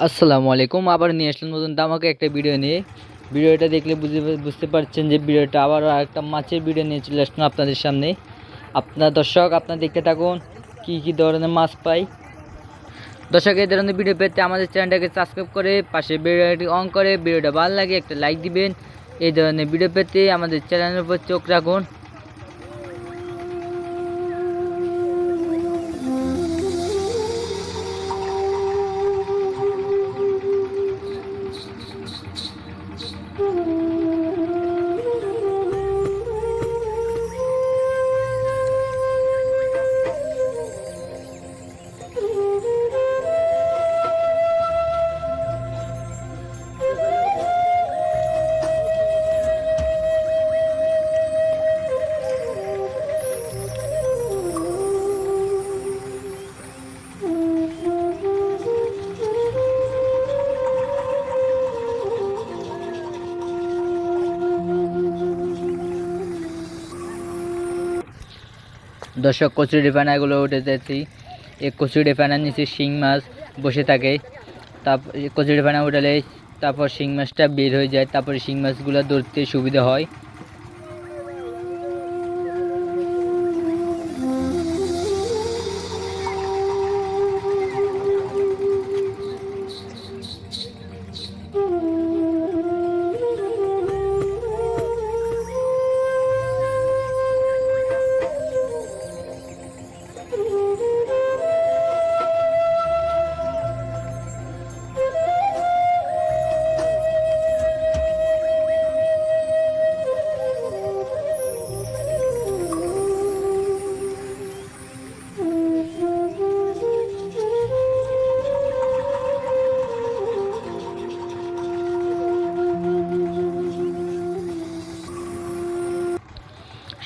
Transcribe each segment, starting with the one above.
আসসালামু আলাইকুম। আবার নিয়ে আসলাম নতুন দামাকে একটা ভিডিও নিয়ে। ভিডিওটা দেখলে বুঝতে পারছেন যে ভিডিওটা আবার একটা মাছের ভিডিও নিয়ে চলে আসলাম আপনাদের সামনে। আপনার দর্শক আপনারা দেখতে থাকুন কি ধরনের মাছ পাই। দর্শক এই ধরনের ভিডিও পেতে আমাদের চ্যানেলটাকে সাবস্ক্রাইব করে পাশে ভিডিওটি অন করে ভিডিওটা ভালো লাগে একটা লাইক দিবেন। এই ধরনের ভিডিও পেতে আমাদের চ্যানেলের উপর চোখ রাখুন। দর্শক কচুরি পানাগুলো উঠেছি। এই কচুরি পানার নিচে শিং মাছ বসে থাকে। তারপর কচুরি পানা উঠালে তারপর শিং মাছটা বের হয়ে যায়, তারপরে শিং মাছগুলো ধরতে সুবিধা হয়।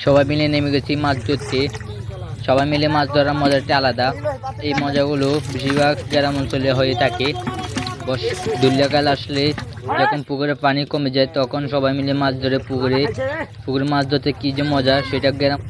সবাই মিলে নেমে গেছি মাছ ধরতে। সবাই মিলে মাছ ধরার মজাটা আলাদা। এই মজাগুলো বেশিরভাগ গ্রাম অঞ্চলে হয়ে থাকে। দূর্যাকাল আসলে যখন পুকুরে পানি কমে যায় তখন সবাই মিলে মাছ ধরে পুকুরে মাছ ধরতে কী যে মজা সেটা গ্রাম।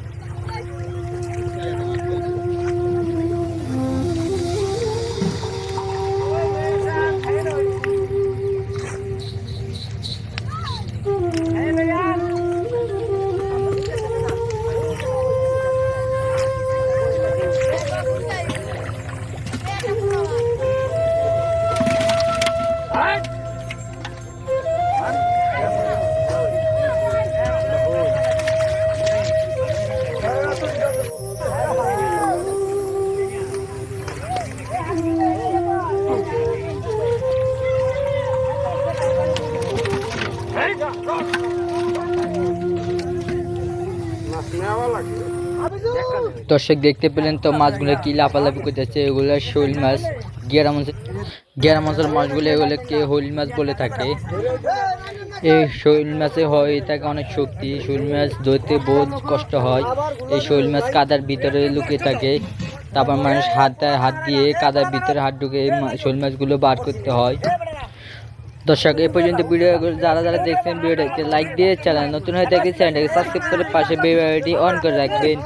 দর্শক দেখতে পেলেন তো মাছগুলো কি লাফালাফি করতেছে। এগুলো শোল মাছ। গ্রাম অঞ্চল মাছগুলো এগুলোকে হইল মাছ বলে থাকে। এই শোল মাছে হয় থাকে অনেক শক্তি। শোল মাছ ধরতে বহুত কষ্ট হয়। এই শোল মাছ কাদার ভিতরে লুকিয়ে থাকে। তারপর মানুষ হাত দিয়ে কাদার ভিতরে হাত ঢুকে শোল মাছগুলো বার করতে হয়। দর্শক এই পর্যন্ত ভিডিও যারা দেখছেন ভিডিওটাকে লাইক দিয়ে চ্যানেল নতুন হয়ে থাকে চ্যানেলটাকে সাবস্ক্রাইব করে পাশে বেল আইকনটি অন করে রাখবেন।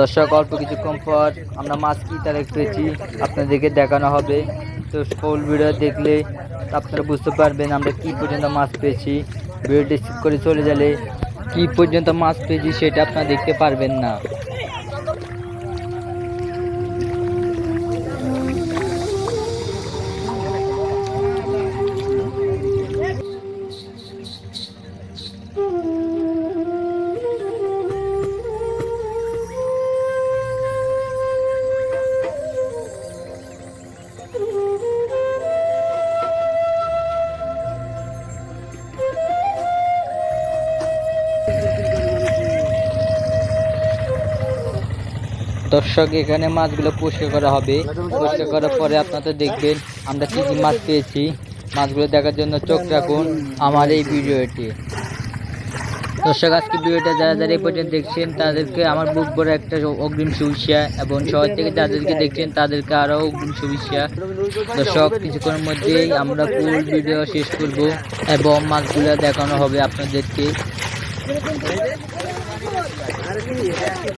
দর্শক অল্প কিছুক্ষণ পর আমরা মাছ কি তারা পেয়েছি আপনাদেরকে দেখানো হবে। তো ফুল ভিডিও দেখলে আপনারা বুঝতে পারবেন আমরা কি পর্যন্ত মাছ পেয়েছি। ভিডিওটি স্কিপ করে চলে গেলে কি পর্যন্ত মাছ পেয়েছি সেটা আপনারা দেখতে পারবেন না। দর্শক এখানে মাছগুলো পরিষ্কার করা হবে। পরিষ্কার করার পরে আপনারা দেখবেন আমরা কি কি মাছ পেয়েছি। মাছগুলো দেখার জন্য চোখ রাখুন আমার এই ভিডিওটি। দর্শক আজকে ভিডিওটা যারা যারা এই পর্যন্ত দেখছেন তাদেরকে আমার বুক ভরা একটা অগ্রিম শুভেচ্ছা, এবং শহর থেকে যাদেরকে দেখছেন তাদেরকে আরও অগ্রিম শুভেচ্ছা। দর্শক কিছুক্ষণের মধ্যেই আমরা ফুল ভিডিও শেষ করব এবং মাছগুলো দেখানো হবে আপনাদেরকে।